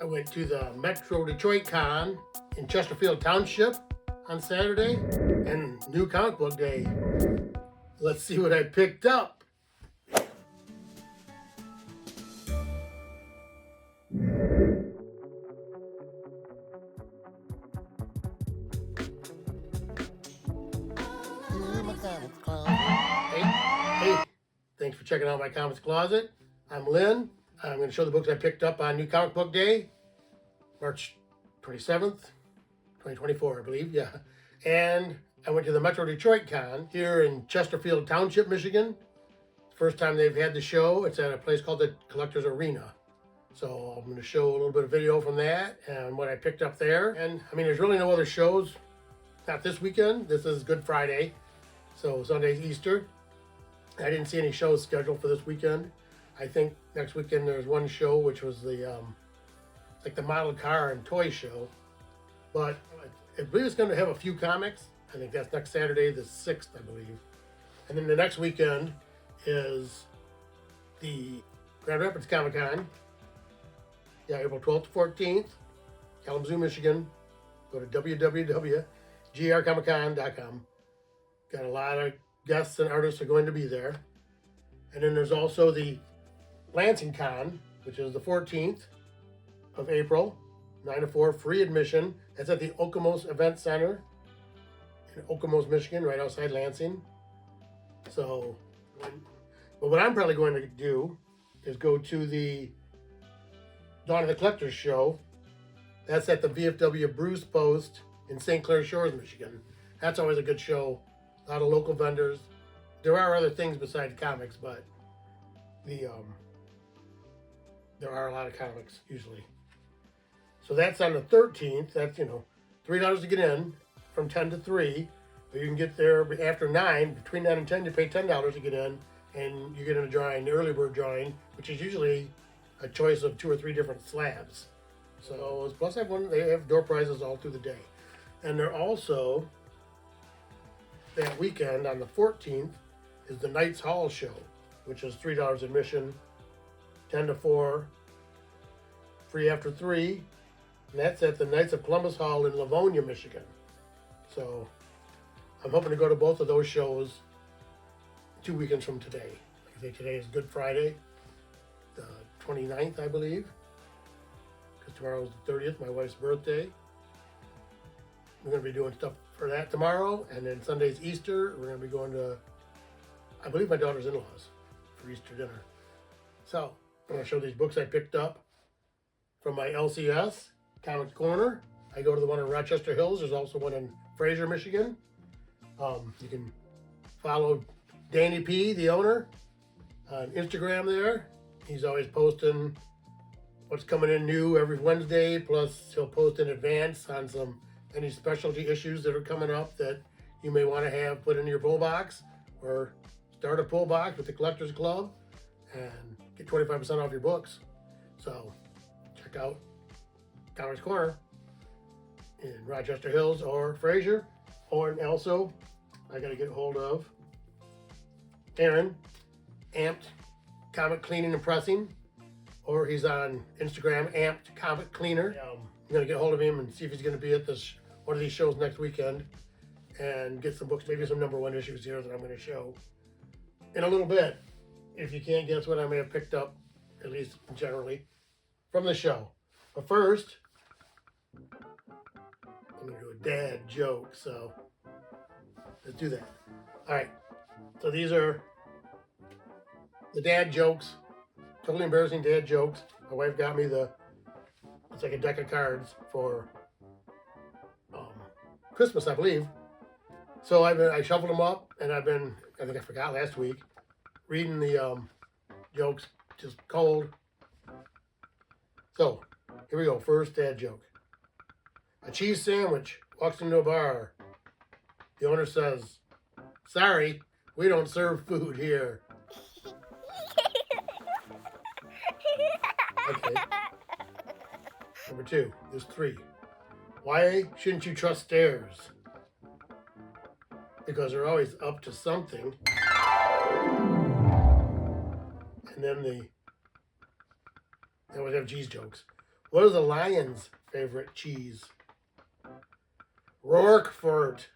I went to the Metro Detroit Con in Chesterfield Township on Saturday and New Comic Book Day. Let's see what I picked up. Hey, thanks for checking out my comics closet. I'm Lynn. I'm going to show the books I picked up on New Comic Book Day, March 27th, 2024, I believe, yeah. And I went to the Metro Detroit Con here in Chesterfield Township, Michigan. First time they've had the show. It's at a place called the Collectors Arena. So I'm going to show a little bit of video from that and what I picked up there. And I mean, there's really no other shows. Not this weekend. This is Good Friday. So Sunday's Easter. I didn't see any shows scheduled for this weekend. I think next weekend there's one show, which was the like the model car and toy show. But I believe it's going to have a few comics. I think that's next Saturday, the 6th, I believe. And then the next weekend is the Grand Rapids Comic Con. Yeah, April 12th to 14th, Kalamazoo, Michigan. Go to www.grcomiccon.com. Got a lot of guests and artists are going to be there. And then there's also the Lansing Con, which is the 14th of April, 9 to 4, free admission. That's at the Okemos Event Center in Okemos, Michigan, right outside Lansing. So, but what I'm probably going to do is go to the Dawn of the Collectors show. That's at the VFW Bruce Post in St. Clair Shores, Michigan. That's always a good show. A lot of local vendors. There are other things besides comics, but there are a lot of comics usually. So that's on the 13th. That's, $3 to get in from 10 to 3. But you can get there after 9. Between 9 and 10, you pay $10 to get in, and you get in a drawing, the early bird drawing, which is usually a choice of 2 or 3 different slabs. So plus they have door prizes all through the day. And they're also, that weekend on the 14th, is the Knights Hall show, which is $3 admission, 10 to 4, free after 3. And that's at the Knights of Columbus Hall in Livonia, Michigan. So I'm hoping to go to both of those shows 2 weekends from today. Like I say, today is Good Friday, the 29th, I believe, because tomorrow is the 30th, my wife's birthday. We're going to be doing stuff for that tomorrow, and then Sunday's Easter. We're going to be going to, I believe, my daughter's in-laws for Easter dinner. So I'm going to show these books I picked up from my LCS Comics Corner. I go to the one in Rochester Hills. There's also one in Fraser, Michigan. You can follow Danny P, the owner, on Instagram there. He's always posting what's coming in new every Wednesday. Plus, he'll post in advance on any specialty issues that are coming up that you may want to have put in your pull box, or start a pull box with the Collectors Club and get 25% off your books. So check out Comics Corner in Rochester Hills or Fraser. And also, I got to get a hold of Aaron, Amped Comic Cleaning and Pressing, or he's on Instagram, Amped Comic Cleaner. I'm going to get a hold of him and see if he's going to be at one of these shows next weekend and get some books, maybe some #1 issues here that I'm going to show in a little bit. If you can't guess what I may have picked up, at least generally, from the show. But first, I'm going to do a dad joke, so let's do that. All right, so these are the dad jokes, totally embarrassing dad jokes. My wife got me it's like a deck of cards for Christmas, I believe. So I shuffled them up, and I think I forgot last week, reading the jokes just cold. So here we go, first dad joke. A cheese sandwich walks into a bar. The owner says, "Sorry, we don't serve food here." Okay. Number 2, there's 3. Why shouldn't you trust stairs? Because they're always up to something. And then they always have cheese jokes. What is a lion's favorite cheese? Roquefort.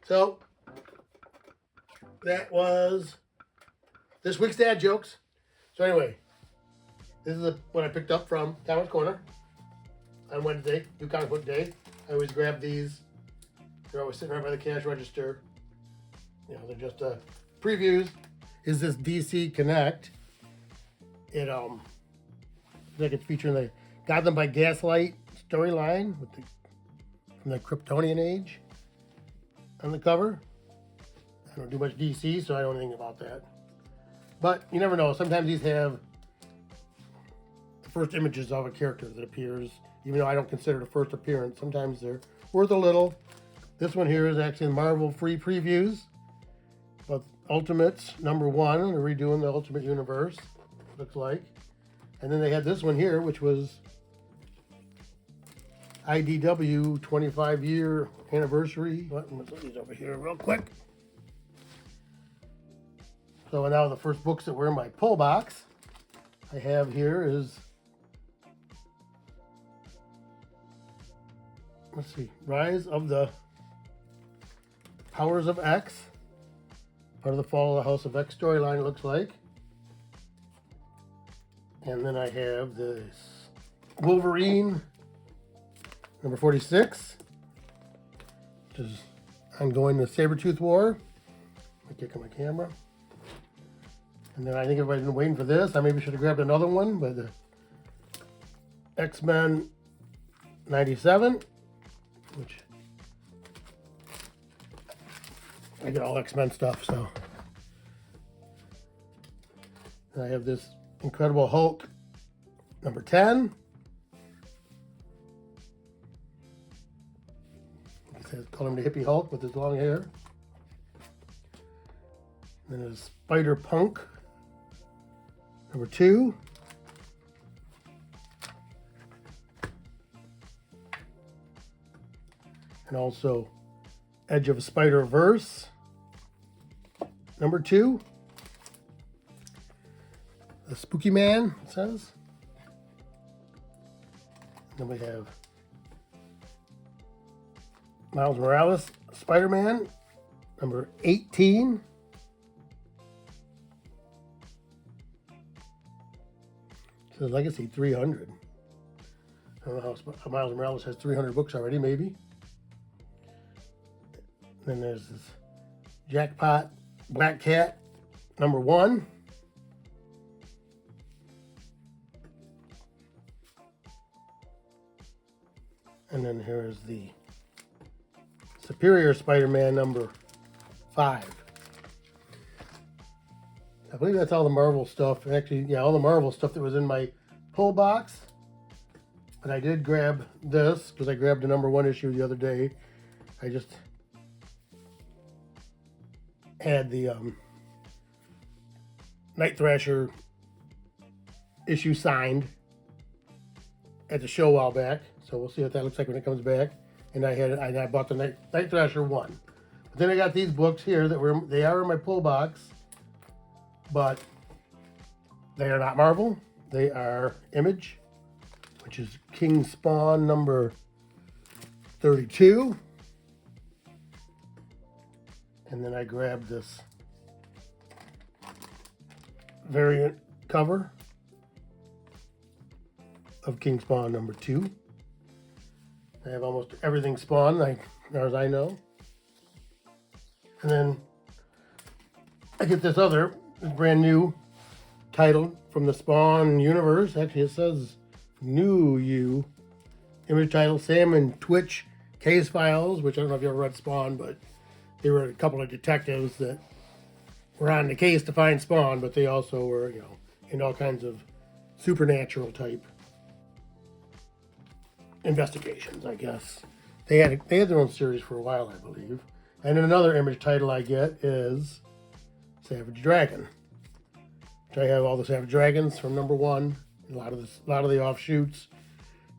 So that was this week's dad jokes. So anyway, this is what I picked up from Comics Corner on Wednesday, New Comic Book Day. I always grab these. They're always sitting right by the cash register. You know, they're just previews. Is this DC Connect? It like it's featuring the Gotham by Gaslight storyline with from the Kryptonian age on the cover. I don't do much DC, so I don't know anything about that. But you never know. Sometimes these have the first images of a character that appears, even though I don't consider it a first appearance. Sometimes they're worth a little. This one here is actually Marvel free previews of Ultimates #1. They're redoing the Ultimate Universe, looks like. And then they had this one here, which was IDW 25-year anniversary. Let's put these over here real quick. So now the first books that were in my pull box I have here is, let's see, Rise of the Powers of X. Part of the Fall of the House of X storyline, it looks like. And then I have this Wolverine #46, which is ongoing the Sabretooth War. Let me kick on my camera. And then I think everybody's been waiting for this. I maybe should have grabbed another one, but the X-Men 97, which I get all X-Men stuff, so. And I have this Incredible Hulk #10. It says, call him the Hippie Hulk with his long hair. And then there's Spider Punk #2. And also Edge of Spider-Verse #2. The Spooky Man, it says. Then we have Miles Morales, Spider-Man, #18. It says Legacy 300. I don't know how Miles Morales has 300 books already, maybe. Then there's this Jackpot Black Cat #1. And then here is the Superior Spider-Man #5. I believe that's all the Marvel stuff. Actually, yeah, all the Marvel stuff that was in my pull box. But I did grab this because I grabbed the #1 issue the other day. I just had the Night Thrasher issue signed at the show a while back. So we'll see what that looks like when it comes back. And I bought the Night Thrasher 1. But then I got these books here that they are in my pull box, but they are not Marvel. They are Image, which is King Spawn #32. And then I grabbed this variant cover of King Spawn #2. I have almost everything Spawn, as far as I know. And then I get this brand new title from the Spawn universe. Actually, it says New You. Image title, Sam and Twitch Case Files, which I don't know if you ever read Spawn, but they were a couple of detectives that were on the case to find Spawn, but they also were, in all kinds of supernatural type investigations, I guess. They had their own series for a while, I believe. And then another Image title I get is Savage Dragon, which I have all the Savage Dragons from #1. A lot of the offshoots.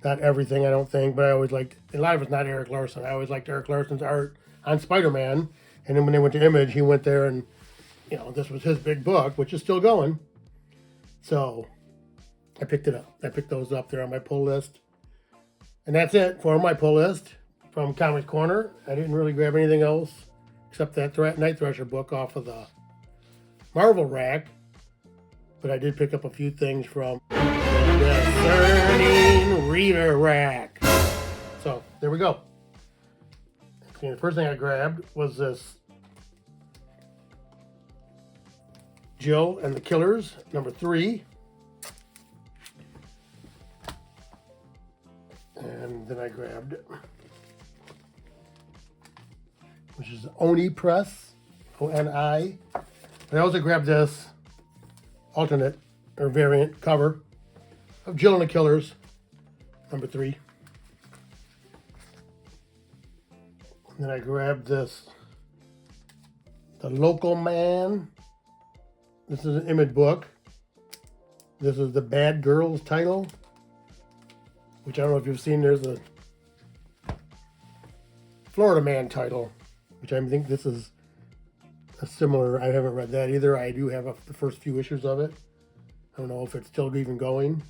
Not everything, I don't think, but I always liked. A lot of it's not Eric Larson. I always liked Eric Larson's art on Spider-Man, and then when they went to Image, he went there and you know, this was his big book, which is still going. So I picked it up. I picked those up there on my pull list. And that's it for my pull list from Comic Corner. I didn't really grab anything else except that Night Thrasher book off of the Marvel rack. But I did pick up a few things from the Discerning Reader rack. So there we go. Okay, the first thing I grabbed was this Jill and the Killers, number 3. And then I grabbed, which is Oni Press, O-N-I. I also grabbed this alternate or variant cover of Jill and the Killers, number 3. And then I grabbed this, The Local Man. This is an image book. This is the Bad Girls title, which I don't know if you've seen. There's a Florida Man title, which I think this is a similar. I haven't read that either. I do have the first few issues of it. I don't know if it's still even going.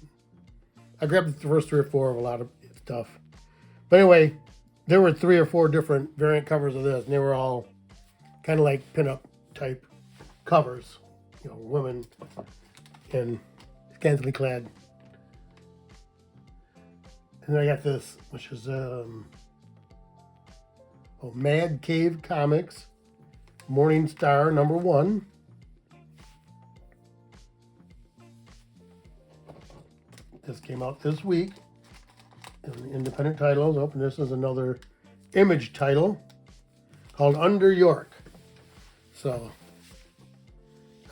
I grabbed the first 3 or 4 of a lot of stuff. But anyway, there were 3 or 4 different variant covers of this, and they were all kind of like pinup type covers. You know, women in scantily clad. And then I got this, which is Mad Cave Comics, Morning Star number 1. This came out this week in independent titles. Oh, and this is another image title called Under York. So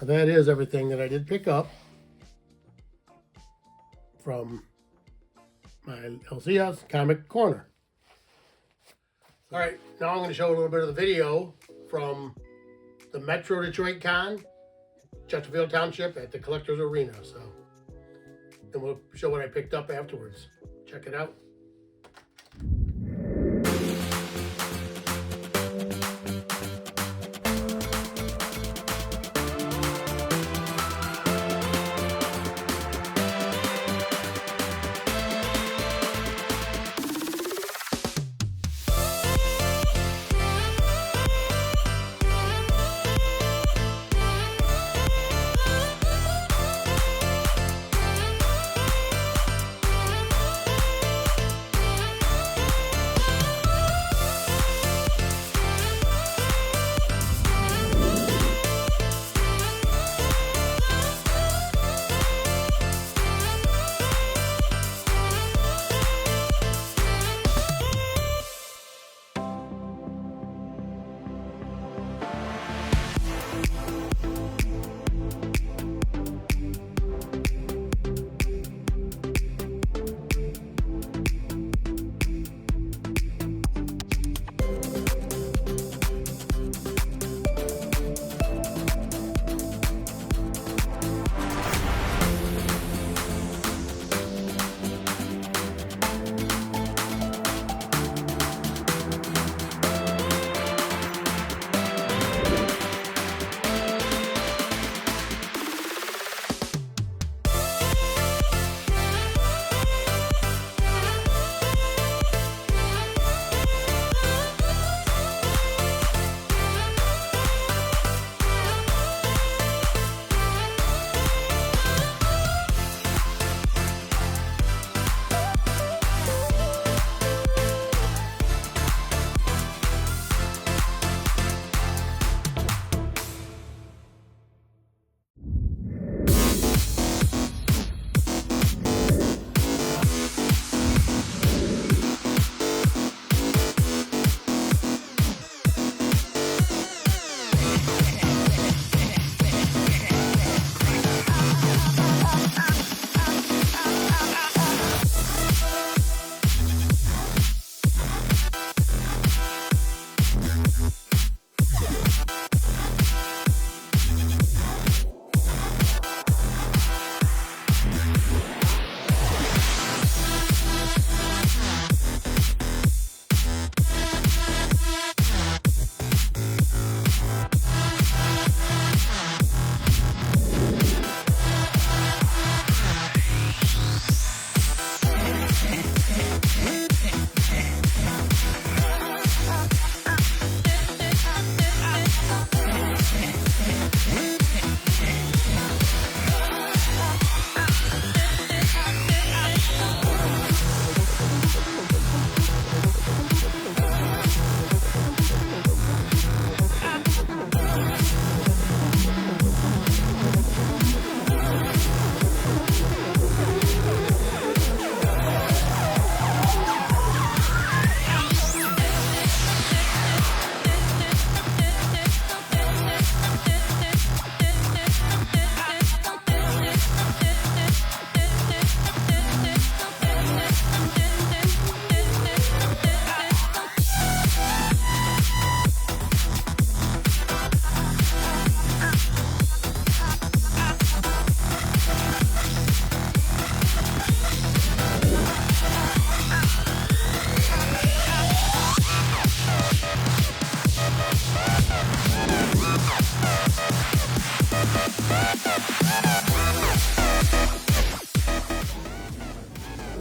that is everything that I did pick up from my LCS Comic Corner. All right, now I'm going to show a little bit of the video from the Metro Detroit Con, Chesterfield Township at the Collectors Arena. So, and we'll show what I picked up afterwards. Check it out.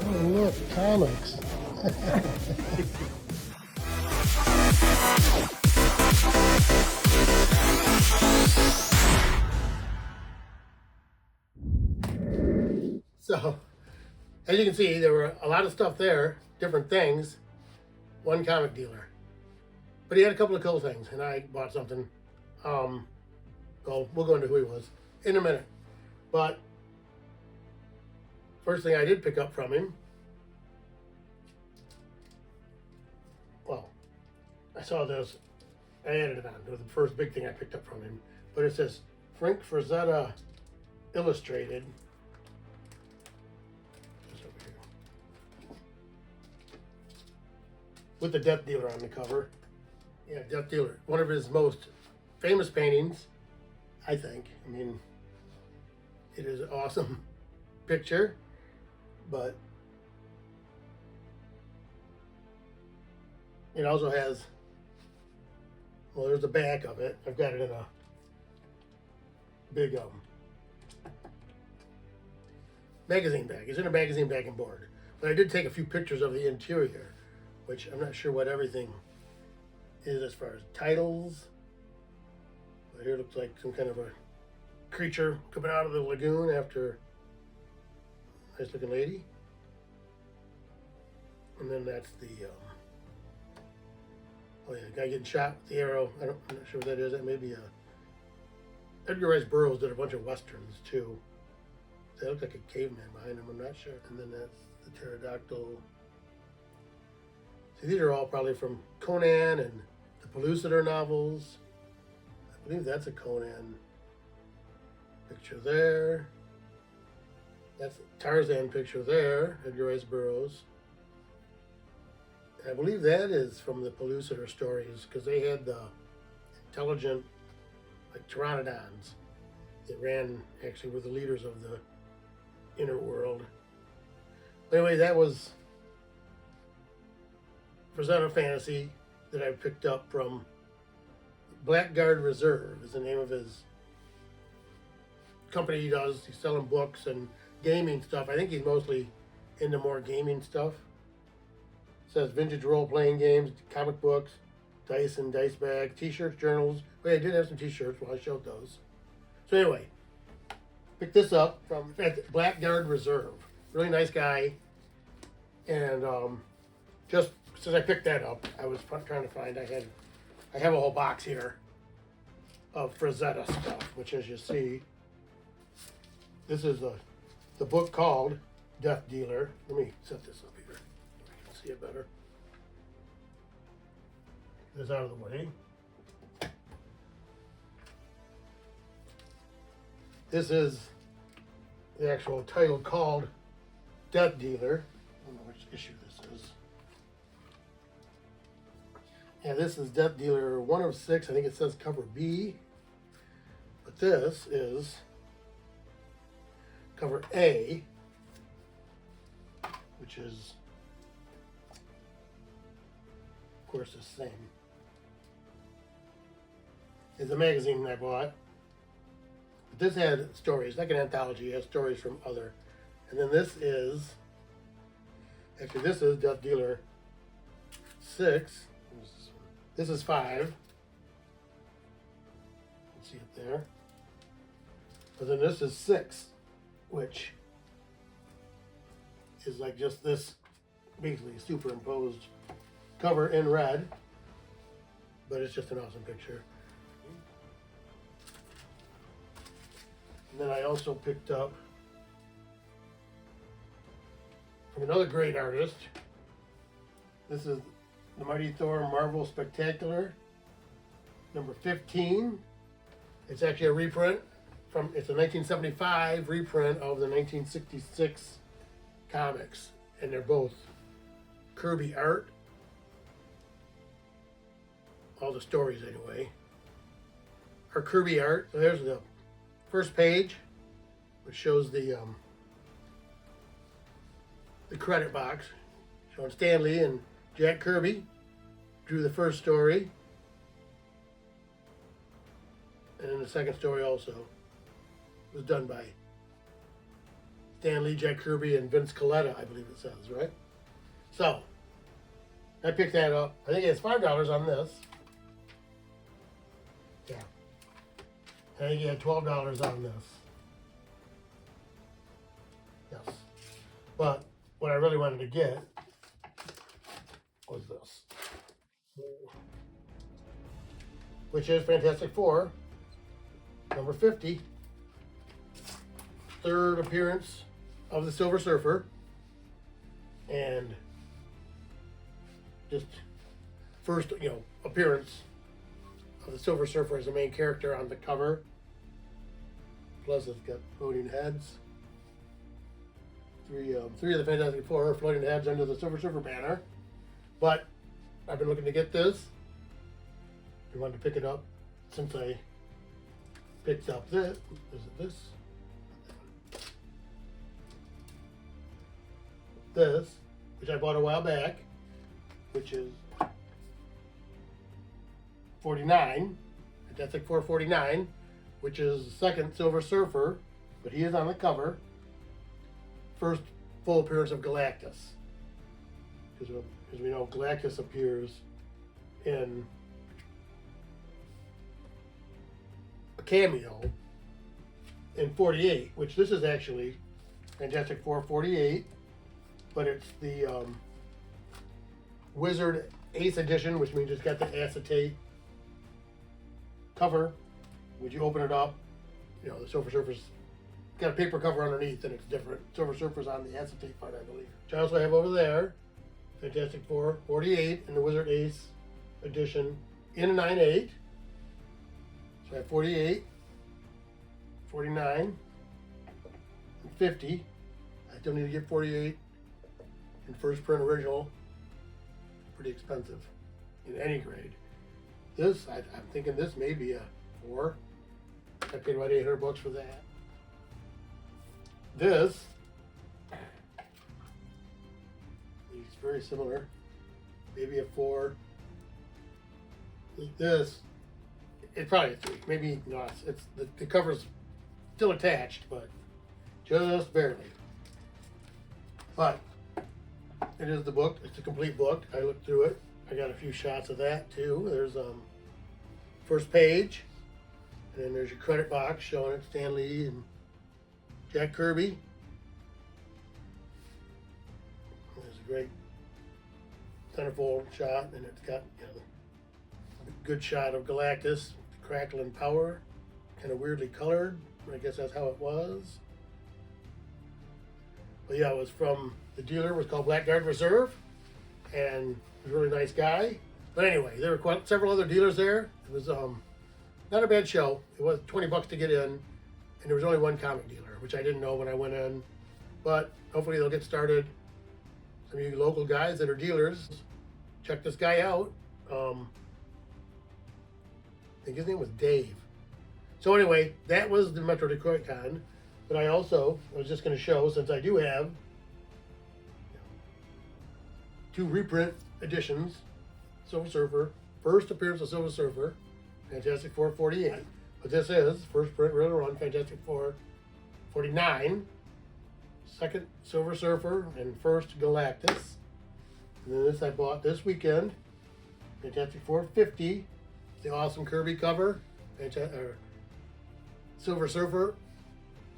Oh, look, comics. So, as you can see, there were a lot of stuff there, different things, one comic dealer. But he had a couple of cool things, and I bought something. Well, we'll go into who he was in a minute. But first thing I did pick up from him, well, I saw this, I added it on. It was the first big thing I picked up from him. But it says, Frank Frazetta Illustrated. Just over here. With the Death Dealer on the cover. Yeah, Death Dealer. One of his most famous paintings, I think. I mean, it is an awesome picture, but it also has, well, there's the back of it. I've got it in a big magazine bag. It's in a magazine bag and board. But I did take a few pictures of the interior, which I'm not sure what everything is as far as titles. But here it looks like some kind of a creature coming out of the lagoon after a nice looking lady. And then that's the, oh yeah, guy getting shot with the arrow. I'm not sure what that is. That may be Edgar Rice Burroughs did a bunch of westerns too. That looks like a caveman behind him, I'm not sure. And then that's the pterodactyl. See, these are all probably from Conan and the Pellucidar novels. I believe that's a Conan picture there. That's a Tarzan picture there, Edgar Rice Burroughs. And I believe that is from the Pellucidar stories, because they had the intelligent, like pteranodons that actually were the leaders of the inner world. But anyway, that was Frazetta Fantasy that I picked up from Blackguard Reserve is the name of his company. He's selling books and gaming stuff. I think he's mostly into more gaming stuff. It says vintage role-playing games, comic books, dice and dice bag, t-shirts, journals. Wait, I did have some t-shirts. Well, I showed those. So anyway, picked this up from Blackguard Reserve. Really nice guy. And just since I picked that up, I was trying to find, I have a whole box here of Frazetta stuff, which, as you see, this is the book called Death Dealer. Let me set this up here so you can see it better. Get this out of the way. This is the actual title called Death Dealer. I don't know which issue this is. Yeah, this is Death Dealer 1 of 6. I think it says cover B. But this is cover A, which is, of course, the same. It's a magazine I bought. But this had stories, like an anthology. It has stories from other. And then this is, actually, this is Death Dealer 6. This is 5. You can see it there. But then this is 6, which is like just this basically superimposed cover in red. But it's just an awesome picture. And then I also picked up from another great artist. This is the Mighty Thor Marvel Spectacular, number 15. It's actually a reprint it's a 1975 reprint of the 1966 comics, and they're both Kirby art. All the stories, anyway, are Kirby art. So there's the first page, which shows the credit box showing Stan Lee and Jack Kirby drew the first story, and then the second story also. was done by Stan Lee, Jack Kirby, and Vince Coletta, I believe it says, right? So, I picked that up. I think it's $5 on this. Yeah. I think you had $12 on this. Yes. But what I really wanted to get was this, which is Fantastic Four, number 50, third appearance of the Silver Surfer, and just first, appearance of the Silver Surfer as the main character on the cover. Plus, it's got floating heads. Three of the Fantastic Four are floating heads under the Silver Surfer banner. But I've been looking to get this. I wanted to pick it up since I picked up this. Is it this? This, which I bought a while back, which is $49. Fantastic Four $49, which is the second Silver Surfer, but he is on the cover. First full appearance of Galactus. Because as we know, Galactus appears in a cameo in 48, which this is actually Fantastic Four 48, but it's the Wizard Ace edition, which means it's got the acetate cover. When you open it up, the Silver Surfer's got a paper cover underneath, and it's different. Silver Surfer's on the acetate part, I believe. Which I also have over there, Fantastic Four 48 in the Wizard Ace edition in a 9/8. So I have 48, 49, and 50. I still need to get 48 in first print original. Pretty expensive in any grade. This, I'm thinking this may be a 4. I paid about $800 for that. This is very similar, maybe a 4. This, it's probably a 3, maybe not. It's the cover's still attached, but just barely. But it is the book. It's a complete book. I looked through it. I got a few shots of that too. There's first page, and then there's your credit box showing it, Stan Lee and Jack Kirby. There's a great centerfold shot, and it's got a good shot of Galactus, the crackling power, kind of weirdly colored. I guess that's how it was. But yeah, it was from the dealer. It was called Blackguard Reserve, and he was a really nice guy. But anyway, there were several other dealers there. It was not a bad show. It was $20 to get in, and there was only one comic dealer, which I didn't know when I went in. But hopefully they'll get started. Some of you local guys that are dealers, check this guy out. I think his name was Dave. So anyway, that was the Metro Detroit Con. But I was just going to show, since I do have 2 reprint editions, Silver Surfer, first appearance of Silver Surfer, Fantastic Four 48. But this is first print real run, Fantastic Four 49, second Silver Surfer, and first Galactus. And then this I bought this weekend, Fantastic Four 50, the awesome Kirby cover, Silver Surfer,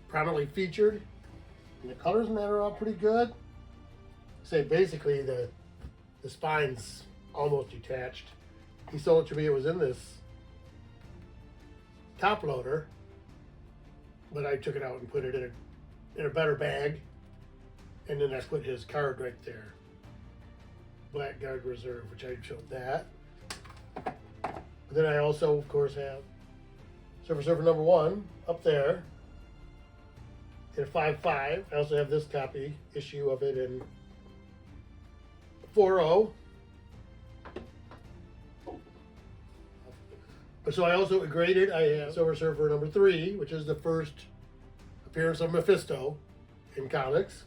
prominently featured, and the colors in that are all pretty good. Say basically the spine's almost detached. He sold it to me. It was in this top loader, but I took it out and put it in a better bag, and then I put his card right there, Blackguard Reserve, which I showed that. But then I also, of course, have Silver Surfer number 1 up there in a 5.5. I also have this copy issue of it in 4.0. But so I also graded. I have Silver Surfer number 3, which is the first appearance of Mephisto in comics,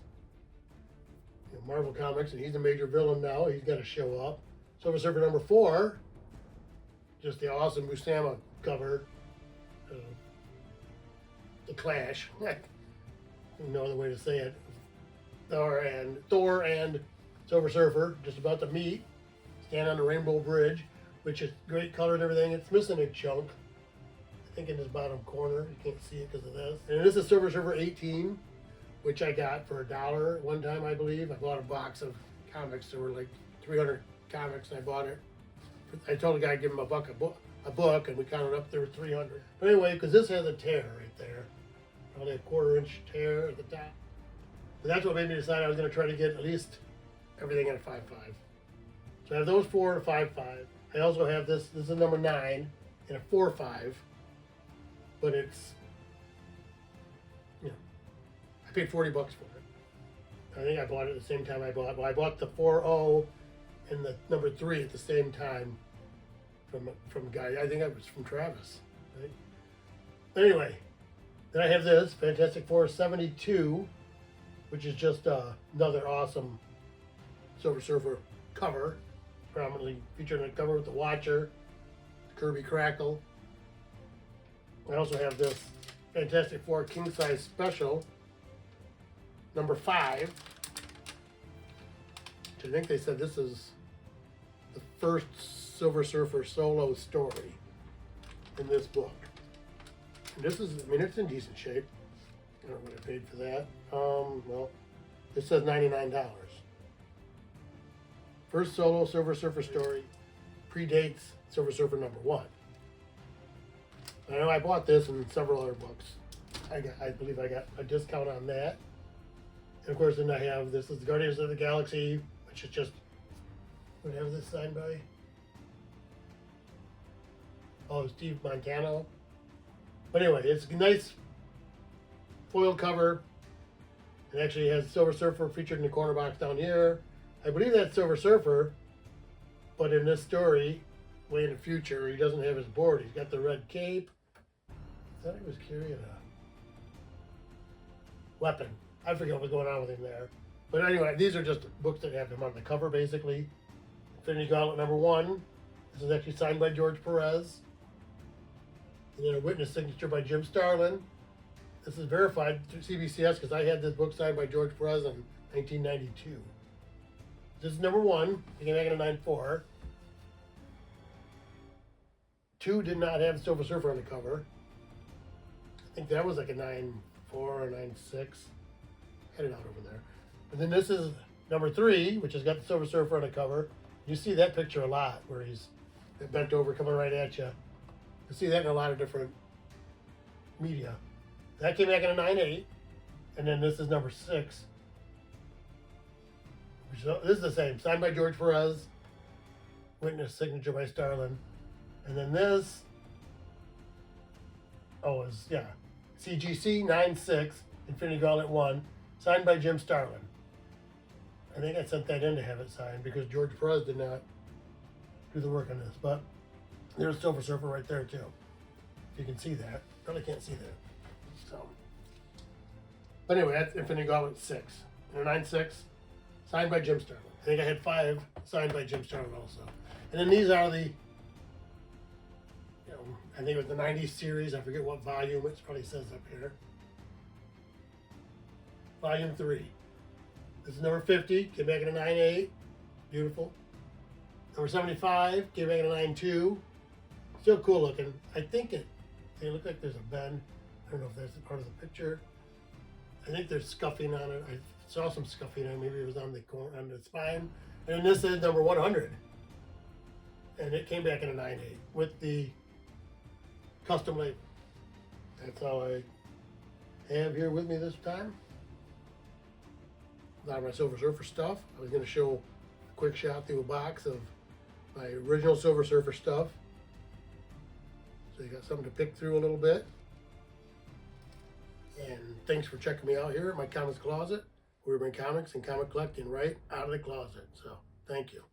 Marvel Comics, and he's a major villain now. He's got to show up. Silver Surfer number 4, just the awesome Buscema cover. the Clash. No other way to say it. Thor and Silver Surfer just about to meet, stand on the Rainbow Bridge, which is great color and everything. It's missing a chunk, I think in this bottom corner. You can't see it because of this. And this is Silver Surfer 18, which I got for $1 one time, I believe. I bought a box of comics. There were like 300 comics, and I bought it. I told the guy I'd give him a book, and we counted up, there were 300. But anyway, because this has a tear right there, probably a 1/4 inch tear at the top. But that's what made me decide I was going to try to get at least everything in a 5.5. So I have those 4 and a 5.5. I also have this is number 9 in a 4.5, but it's, I paid $40 for it. I think I bought it at the same time I bought the 4.0 and the number 3 at the same time from a guy. I think that was from Travis. Right? Anyway, then I have this Fantastic Four 72, which is just another awesome Silver Surfer cover, prominently featured on the cover with the Watcher, Kirby Crackle. I also have this Fantastic Four King Size Special, number 5, which I think they said this is the first Silver Surfer solo story in this book. And this is, I mean, it's in decent shape. I don't know what I paid for that. Well, it says $99. First solo Silver Surfer story, predates Silver Surfer number 1. I know I bought this and several other books. I believe I got a discount on that. And of course, then I have this is Guardians of the Galaxy, which is just, what do I have this signed by? Oh, Steve Montano. But anyway, it's a nice foil cover. It actually has Silver Surfer featured in the corner box down here. I believe that's Silver Surfer, but in this story, way in the future, he doesn't have his board. He's got the red cape. I thought he was carrying a weapon. I forget what was going on with him there. But anyway, these are just books that have him on the cover, basically. Infinity Gauntlet number 1. This is actually signed by George Perez. And then a witness signature by Jim Starlin. This is verified through CBCS because I had this book signed by George Perez in 1992. This is number 1. You can make it a 9.4. 2 did not have Silver Surfer on the cover. I think that was like a 9.4 or 9.6. Had it out over there. And then this is number 3, which has got the Silver Surfer on the cover. You see that picture a lot where he's bent over coming right at you. You see that in a lot of different media. That came back in a 9.8. And then this is number 6. This is the same. Signed by George Perez. Witness signature by Starlin. And then this, CGC 9.6, Infinity Gauntlet 1, signed by Jim Starlin. I think I sent that in to have it signed because George Perez did not do the work on this. But there's Silver Surfer right there too. If you can see that. Probably can't see that. So, but anyway, that's Infinity Gauntlet 6. And a 9.6, signed by Jim Starlin. I think I had 5 signed by Jim Starlin also. And then these are the, I think it was the 90s series. I forget what volume. It probably says up here. Volume 3. This is number 50. Came back in a 9.8. Beautiful. Number 75. Came back in a 9.2. Still cool looking. I think they look like there's a bend. I don't know if that's a part of the picture. I think there's scuffing on it. I saw some scuffing on it. Maybe it was on the spine. And this is number 100. And it came back in a 9.8 with the custom label. That's all I have here with me this time. A lot of my Silver Surfer stuff. I was going to show a quick shot through a box of my original Silver Surfer stuff. So you got something to pick through a little bit. And thanks for checking me out here at my comics closet. We've been comics and comic collecting right out of the closet. So thank you.